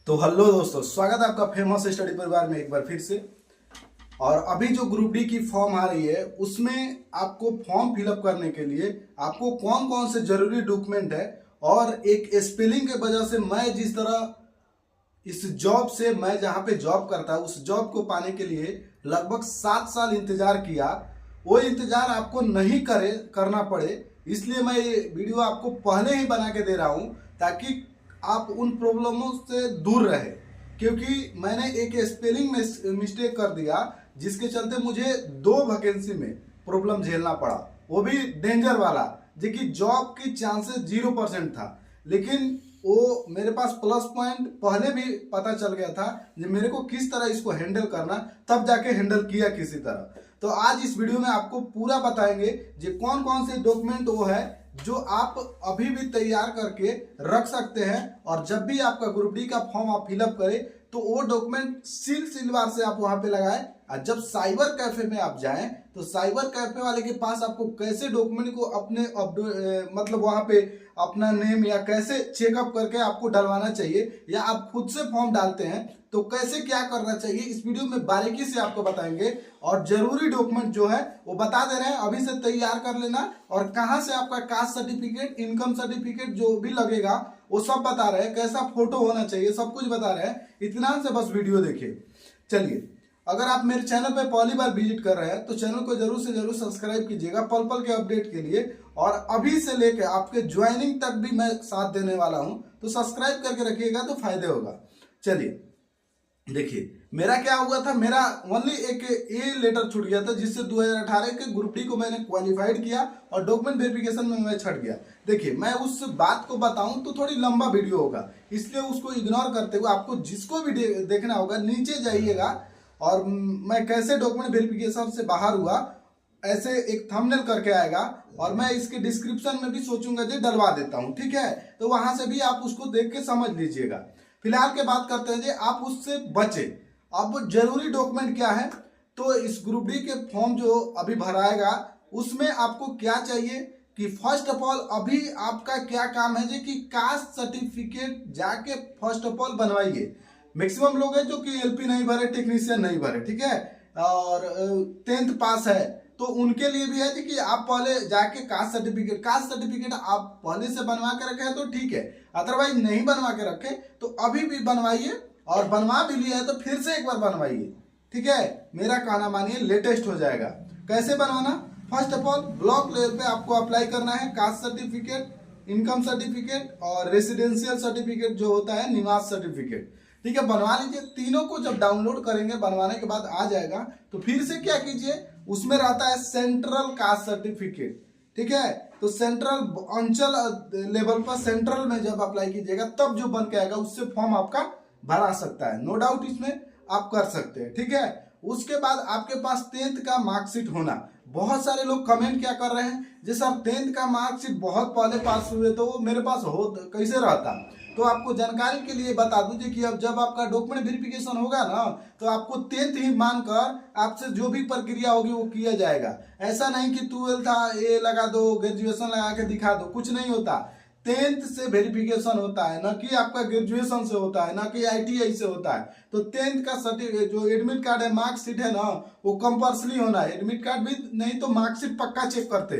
तो हेलो दोस्तों, स्वागत है आपका फेमस स्टडी परिवार में एक बार फिर से। और अभी जो ग्रुप डी की फॉर्म आ रही है उसमें आपको फॉर्म फिलअप करने के लिए आपको कौन कौन से जरूरी डॉक्यूमेंट है और एक स्पेलिंग के वजह से मैं जिस तरह इस जॉब से मैं जहां पे जॉब करता उस जॉब को पाने के लिए लगभग 7 साल इंतजार किया, वो इंतजार आपको नहीं करना पड़े, इसलिए मैं ये वीडियो आपको पहले ही बना के दे रहा हूं ताकि आप उन प्रॉब्लमों से दूर रहे। क्योंकि मैंने एक स्पेलिंग में मिस्टेक कर दिया जिसके चलते मुझे 2 वैकेंसी में प्रॉब्लम झेलना पड़ा, वो भी डेंजर वाला, जो कि जॉब की चांसेस 0% था। लेकिन वो मेरे पास प्लस पॉइंट पहले भी पता चल गया था कि मेरे को किस तरह इसको हैंडल करना, तब जाके हैंडल किया किसी तरह। तो आज इस वीडियो में आपको पूरा बताएंगे जो कौन कौन से डॉक्यूमेंट वो है जो आप अभी भी तैयार करके रख सकते हैं, और जब भी आपका ग्रुप डी का फॉर्म आप फिलअप करें तो वो डॉक्यूमेंट सिलसिलेवार से आप वहां पे लगाएं। और जब साइबर कैफे में आप जाएं तो साइबर कैफे वाले के पास आपको कैसे डॉक्यूमेंट को अपने मतलब वहां पे अपना नेम या कैसे चेकअप करके आपको डलवाना चाहिए, या आप खुद से फॉर्म डालते हैं तो कैसे क्या करना चाहिए, इस वीडियो में बारीकी से आपको बताएंगे। और जरूरी डॉक्यूमेंट जो है वो बता दे रहे हैं, अभी से तैयार कर लेना। और कहां से आपका कास्ट सर्टिफिकेट, इनकम सर्टिफिकेट जो भी लगेगा वो सब बता रहे हैं, कैसा फोटो होना चाहिए, सब कुछ बता रहे हैं। इतना से बस वीडियो देखिए। चलिए, अगर आप मेरे चैनल पे पहली बार विजिट कर रहे हैं तो चैनल को जरूर से जरूर सब्सक्राइब कीजिएगा पल पल के अपडेट के लिए। और अभी से लेकर आपके ज्वाइनिंग तक भी मैं साथ देने वाला हूं, तो सब्सक्राइब करके रखिएगा तो फायदे होगा। चलिए देखिए, मेरा क्या हुआ था, मेरा ओनली एक ए लेटर छूट गया था जिससे 2018 के ग्रुप डी को मैंने क्वालिफाइड किया और डॉक्यूमेंट वेरिफिकेशन में मैं छट गया। देखिए, मैं उस बात को बताऊं तो थोड़ी लंबा वीडियो होगा, इसलिए उसको इग्नोर करते हुए आपको जिसको भी देखना होगा नीचे जाइएगा। और मैं कैसे डॉक्यूमेंट वेरिफिकेशन से बाहर हुआ ऐसे एक थंबनेल करके आएगा, और मैं इसके डिस्क्रिप्शन में भी सोचूंगा जी डलवा देता हूं, ठीक है। तो वहां से भी आप उसको देख के समझ लीजिएगा। फिलहाल के बात करते हैं जी आप उससे बचे। अब जरूरी डॉक्यूमेंट क्या है, तो इस ग्रुप डी के फॉर्म जो अभी भराएगा उसमें आपको क्या चाहिए कि फर्स्ट ऑफ ऑल अभी आपका क्या काम है जी कि कास्ट सर्टिफिकेट जाके फर्स्ट ऑफ ऑल बनवाइए। मैक्सिमम लोग हैं जो कि एलपी नहीं भरे, टेक्नीशियन नहीं भरे, ठीक है, और 10th पास है, तो उनके लिए भी है जी कि आप पहले जाके कास्ट सर्टिफिकेट आप पहले से बनवा के रखे हैं तो ठीक है, अदरवाइज नहीं बनवा के रखे तो अभी भी बनवाइए, और बनवा भी लिया है तो फिर से एक बार बनवाइए, ठीक है। मेरा कहना मानिए, लेटेस्ट हो जाएगा। कैसे बनवाना, first of all block level पे आपको अप्लाई करना है कास्ट सर्टिफिकेट, इनकम सर्टिफिकेट और रेसिडेंशियल सर्टिफिकेट जो होता है निवास सर्टिफिकेट, ठीक है, बनवा लीजिए। तीनों को जब डाउनलोड करेंगे, बनवाने के बाद आ जाएगा तो फिर से क्या कीजिए, उसमें रहता है सेंट्रल कास्ट सर्टिफिकेट, ठीक है। तो सेंट्रल अंचल लेवल पर सेंट्रल में जब अप्लाई कीजिएगा तब जो बन के आएगा उससे फॉर्म आपका भरा सकता है, नो डाउट इसमें आप कर सकते हैं, ठीक है। उसके बाद आपके पास 10th का मार्कशीट होना। बहुत सारे लोग कमेंट क्या कर रहे हैं जी सर 10th का मार्कशीट बहुत पहले पास हुए तो वो मेरे पास हो कैसे रहता। तो आपको जानकारी के लिए बता दूं कि अब जब आपका डॉक्यूमेंट वेरिफिकेशन होगा ना तो आपको 10th ही मानकर आपसे जो भी प्रक्रिया होगी वो किया जाएगा। ऐसा नहीं कि 12th था ये लगा दो, ग्रेजुएशन लगा के दिखा दो, कुछ नहीं होता। 10th से वेरिफिकेशन होता है, ना कि आपका ग्रेजुएशन से होता है, ना कि ITI से होता है। तो 10th का सर्टिफिकेट जो एडमिट कार्ड है, मार्कशीट है ना, वो कंपल्सरी होना है। एडमिट कार्ड भी नहीं तो मार्कशीट पक्का चेक करते,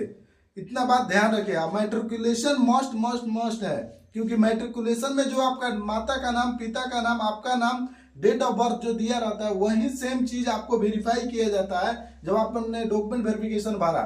इतना बात ध्यान रखिए। मैट्रिकुलेशन मस्ट मस्ट मस्ट है, क्योंकि मैट्रिकुलेशन में जो आपका माता का नाम, पिता का नाम, आपका नाम, डेट ऑफ बर्थ जो दिया रहता है वही सेम चीज आपको वेरीफाई किया जाता है जब आपने डॉक्यूमेंट वेरिफिकेशन भरा।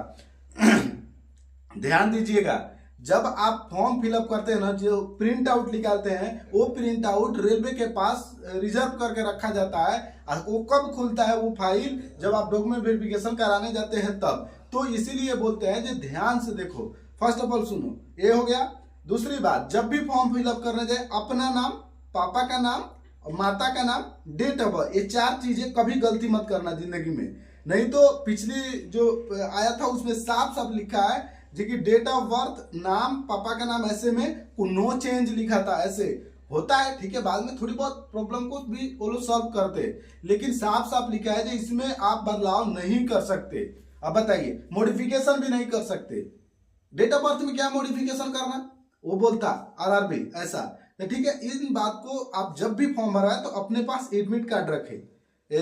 ध्यान दीजिएगा, जब आप फॉर्म फिलअप करते हैं ना, जो प्रिंट आउट निकालते हैं वो प्रिंट आउट रेलवे के पास रिजर्व करके रखा जाता है। और वो कब खुलता है वो फाइल, जब आप डॉक्यूमेंट वेरिफिकेशन कराने जाते हैं तब। तो इसीलिए बोलते हैं जो ध्यान से देखो। फर्स्ट ऑफ ऑल सुनो, ये हो गया। दूसरी बात, जब भी फॉर्म फिलअप करने जाए अपना नाम, पापा का नाम और माता का नाम, डेट ऑफ बर्थ, ये 4 चीजें कभी गलती मत करना जिंदगी में। नहीं तो पिछली जो आया था उसमें साफ साफ लिखा है जी कि डेट ऑफ बर्थ, नाम, पापा का नाम ऐसे में नो चेंज लिखा था, ऐसे होता है, ठीक है। बाद में थोड़ी बहुत प्रॉब्लम को भी वो लोग सॉल्व करते, लेकिन साफ साफ लिखा है जी इसमें आप बदलाव नहीं कर सकते। अब बताइए, मॉडिफिकेशन भी नहीं कर सकते। डेट ऑफ बर्थ में क्या मॉडिफिकेशन करना, वो बोलता RRB ऐसा, तो ठीक है, इन बात को आप जब भी फॉर्म भरा है तो अपने पास एडमिट कार्ड रखे,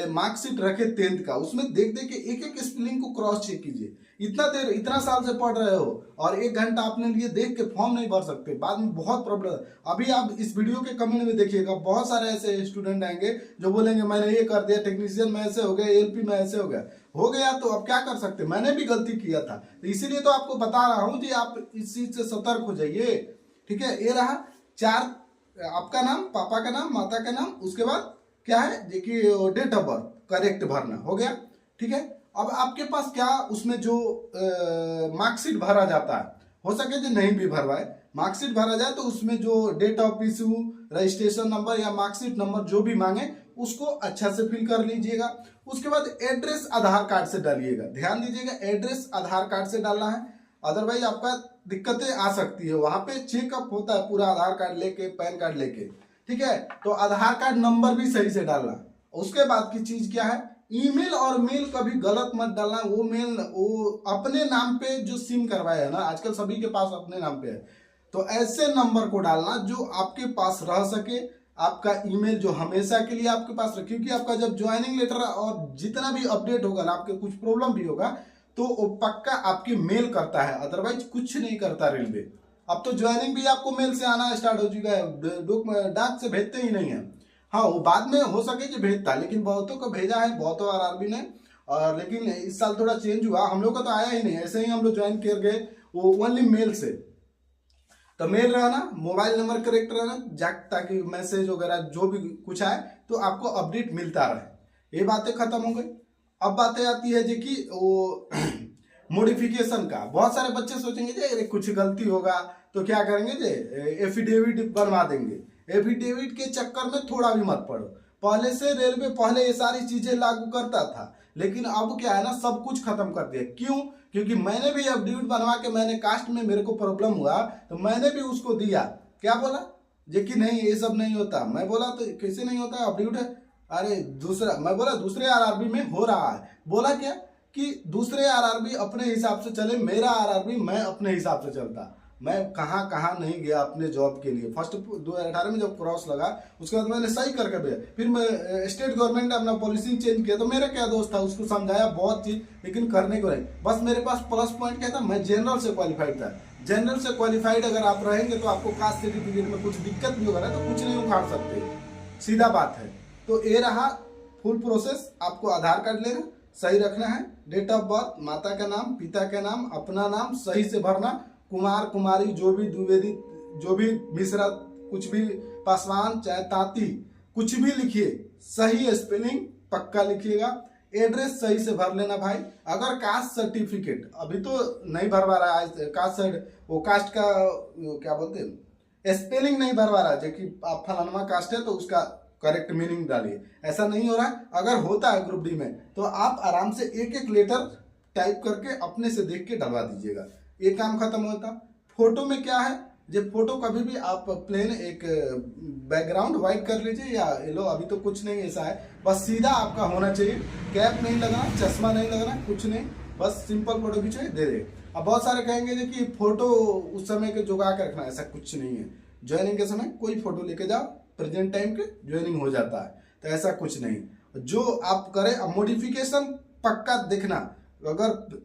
मार्कशीट रखे 10th का, उसमें देख देख के एक एक स्पेलिंग को क्रॉस चेक कीजिए। इतना देर, इतना साल से पढ़ रहे हो और 1 घंटा अपने लिए देख के फॉर्म नहीं भर सकते, बाद में बहुत प्रॉब्लम। अभी आप इस वीडियो के कमेंट में देखिएगा, बहुत सारे ऐसे स्टूडेंट आएंगे जो बोलेंगे मैंने ये कर दिया, टेक्नीशियन में ऐसे हो गया, एलपी में ऐसे हो गया तो अब क्या कर सकते, मैंने भी गलती किया था, तो इसीलिए तो आपको बता रहा हूँ कि आप इस चीज से सतर्क हो जाइए। ठीक है, ये रहा 4, आपका नाम, पापा का नाम, माता का नाम, उसके बाद क्या है देखिए डेट ऑफ बर्थ करेक्ट भरना हो गया। ठीक है, अब आपके पास क्या उसमें जो मार्कशीट भरा जाता है, हो सके जो नहीं भी भरवाए, मार्कशीट भरा जाए तो उसमें जो date of issue, registration number या मार्कशीट नंबर जो भी मांगे उसको अच्छा से फिल कर लीजिएगा। उसके बाद एड्रेस आधार कार्ड से डालिएगा, ध्यान दीजिएगा एड्रेस आधार कार्ड से डालना है, अदरवाइज आपका दिक्कतें आ सकती है। वहां पे चेकअप होता है पूरा आधार कार्ड लेके, पैन कार्ड लेके। ठीक है, तो आधार कार्ड नंबर भी सही से डालना। उसके बाद की चीज क्या है, ईमेल और मेल कभी गलत मत डालना। वो मेल वो अपने नाम पे जो सिम करवाया है ना, आजकल सभी के पास अपने नाम पे है, तो ऐसे नंबर को डालना जो आपके पास रह सके, आपका ईमेल जो हमेशा के लिए आपके पास रहे, क्योंकि आपका जब ज्वाइनिंग लेटर और जितना भी अपडेट होगा ना, आपके कुछ प्रॉब्लम भी होगा तो वो पक्का आपके मेल करता है, अदरवाइज कुछ नहीं करता रेलवे। अब तो ज्वाइनिंग भी आपको मेल से आना स्टार्ट हो चुका है, डाक से भेजते ही नहीं है। हाँ, वो बाद में हो सके जो भेजता, लेकिन बहुतों को भेजा है, बहुतों आरआरबी ने। और लेकिन इस साल थोड़ा चेंज हुआ, हम लोग का तो आया ही नहीं, ऐसे ही हम लोग ज्वाइन कर गए, वो ओनली मेल से। तो मेल रहना, मोबाइल नंबर करेक्ट रहना, ताकि मैसेज वगैरह जो भी कुछ आए तो आपको अपडेट मिलता रहे। ये बातें खत्म हो गई। अब बातें आती है जी कि वो मॉडिफिकेशन का। बहुत सारे बच्चे सोचेंगे जी कुछ गलती होगा तो क्या करेंगे जी, एफिडेविट बनवा देंगे। एफिडेविट के चक्कर में थोड़ा भी मत पड़ो। पहले से रेलवे पहले ये सारी चीजें लागू करता था, लेकिन अब क्या है ना, सब कुछ खत्म कर दिया। क्यों? क्योंकि मैंने भी एफिडेविट बनवा के, मैंने कास्ट में मेरे को प्रॉब्लम हुआ तो मैंने भी उसको दिया। क्या बोला जे कि नहीं ये सब नहीं होता। मैं बोला तो कैसे नहीं होता, एफिडेविट है। अरे दूसरा, मैं बोला दूसरे आरआरबी में हो रहा है। बोला क्या कि दूसरे आरआरबी अपने हिसाब से चले, मेरा आरआरबी मैं अपने हिसाब से चलता। मैं कहाँ कहाँ नहीं गया अपने जॉब के लिए। फर्स्ट 2018 में जब क्रॉस लगा उसके बाद मैंने सही करके भेजा। फिर मैं स्टेट गवर्नमेंट ने अपना पॉलिसी चेंज किया तो मेरा क्या दोस्त था, उसको समझाया बहुत चीज, लेकिन करने को नहीं। बस मेरे पास प्लस पॉइंट क्या था, मैं जनरल से क्वालिफाइड था। जनरल से क्वालिफाइड अगर आप रहेंगे तो आपको कास्ट सर्टिफिकेट में कुछ दिक्कत भी होगा ना तो कुछ नहीं उखाड़ सकते, सीधा बात है। तो ये रहा फुल प्रोसेस। आपको आधार कार्ड लेना, सही रखना है, डेट ऑफ बर्थ, माता का नाम, पिता का नाम, अपना नाम सही से भरना, कुमार कुमारी जो भी द्विवेदी, जो भी मिश्रा, कुछ भी पासवान चाहे ताती, कुछ भी लिखिए, सही स्पेलिंग पक्का लिखिएगा। एड्रेस सही से भर लेना भाई। अगर कास्ट सर्टिफिकेट अभी तो नहीं भरवा रहा है, वो कास्ट का क्या बोलते हैं, स्पेलिंग नहीं भरवा रहा है, कि आप फलाना कास्ट है तो उसका करेक्ट मीनिंग डालिए, ऐसा नहीं हो रहा है। अगर होता है ग्रुप डी में तो आप आराम से एक एक लेटर टाइप करके अपने से देख के डलवा दीजिएगा, ये काम खत्म होता। फोटो में क्या है, जब फोटो कभी भी आप प्लेन एक बैकग्राउंड व्हाइट कर लीजिए या येलो, अभी तो कुछ नहीं ऐसा है, बस सीधा आपका होना चाहिए, कैप नहीं लगाना, चश्मा नहीं लगाना, कुछ नहीं, बस सिंपल फोटो खींचे दे दे। अब बहुत सारे कहेंगे कि फोटो उस समय के जुगा के रखना, ऐसा कुछ नहीं है। ज्वाइनिंग के समय कोई फोटो लेके जाओ, प्रेजेंट टाइम के ज्वाइनिंग हो जाता है, तो ऐसा कुछ नहीं। जो आप करें, अब मॉडिफिकेशन पक्का देखना। अगर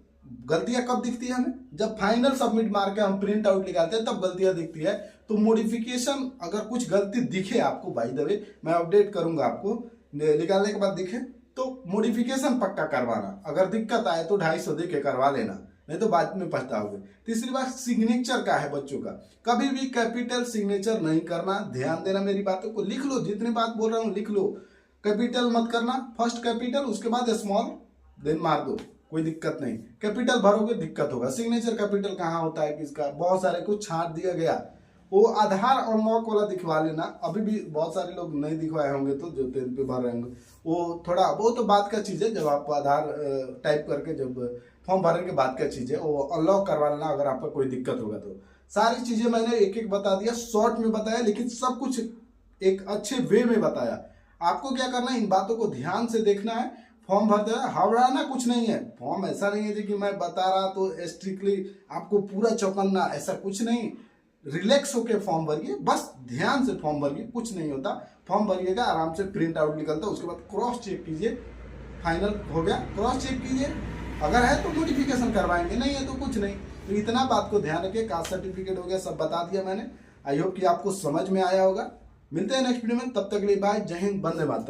गलतियां कब दिखती है हमें, जब फाइनल सबमिट मार के हम प्रिंट आउट निकालते हैं तब गलतियां दिखती है। तो मॉडिफिकेशन अगर कुछ गलती दिखे आपको, बाय द वे मैं अपडेट करूंगा आपको, निकालने के बाद दिखे तो मॉडिफिकेशन पक्का करवाना। अगर दिक्कत आए तो 250 दे के करवा लेना, नहीं तो बाद में पछताओगे। तीसरी बात सिग्नेचर का है बच्चों का, कभी भी कैपिटल सिग्नेचर नहीं करना, ध्यान देना मेरी बातों को, लिख लो, जितनी बात बोल रहा हूँ लिख लो। कैपिटल मत करना, फर्स्ट कैपिटल उसके बाद स्मॉल देन मार दो, कोई दिक्कत नहीं। कैपिटल भरोगे दिक्कत होगा। सिग्नेचर कैपिटल कहाँ होता है किसका, बहुत सारे को छांट दिया गया। वो आधार और मॉक वाला दिखवा लेना, अभी भी बहुत सारे लोग नहीं दिखवाए होंगे तो जो 10th पे भर रहे होंगे, वो थोड़ा, वो तो बात का चीज है। जब आप आधार टाइप करके जब फॉर्म भरने के बाद क्या चीज है, वो अनलॉक करवा लेना अगर आपका कोई दिक्कत होगा तो। सारी चीजें मैंने एक एक बता दिया, शॉर्ट में बताया, लेकिन सब कुछ एक अच्छे वे में बताया। आपको क्या करना है, इन बातों को ध्यान से देखना है। फॉर्म भरते हैं, घबराना कुछ नहीं है। फॉर्म ऐसा नहीं है कि मैं बता रहा तो स्ट्रिक्टली आपको पूरा चौकन्ना, ऐसा कुछ नहीं। रिलैक्स होकर फॉर्म भरिए, बस ध्यान से फॉर्म भरिए, कुछ नहीं होता। फॉर्म भरिएगा, आराम से प्रिंट आउट निकलता है, उसके बाद क्रॉस चेक कीजिए, फाइनल हो गया, क्रॉस चेक कीजिए, अगर है तो नोटिफिकेशन करवाएंगे, नहीं है तो कुछ नहीं। तो इतना बात को ध्यान रखिए। कास्ट सर्टिफिकेट हो गया, सब बता दिया मैंने। आई होप कि आपको समझ में आया होगा। मिलते हैं नेक्स्ट वीडियो में, तब तक के लिए बाय, जय हिंद, वंदे मातरम।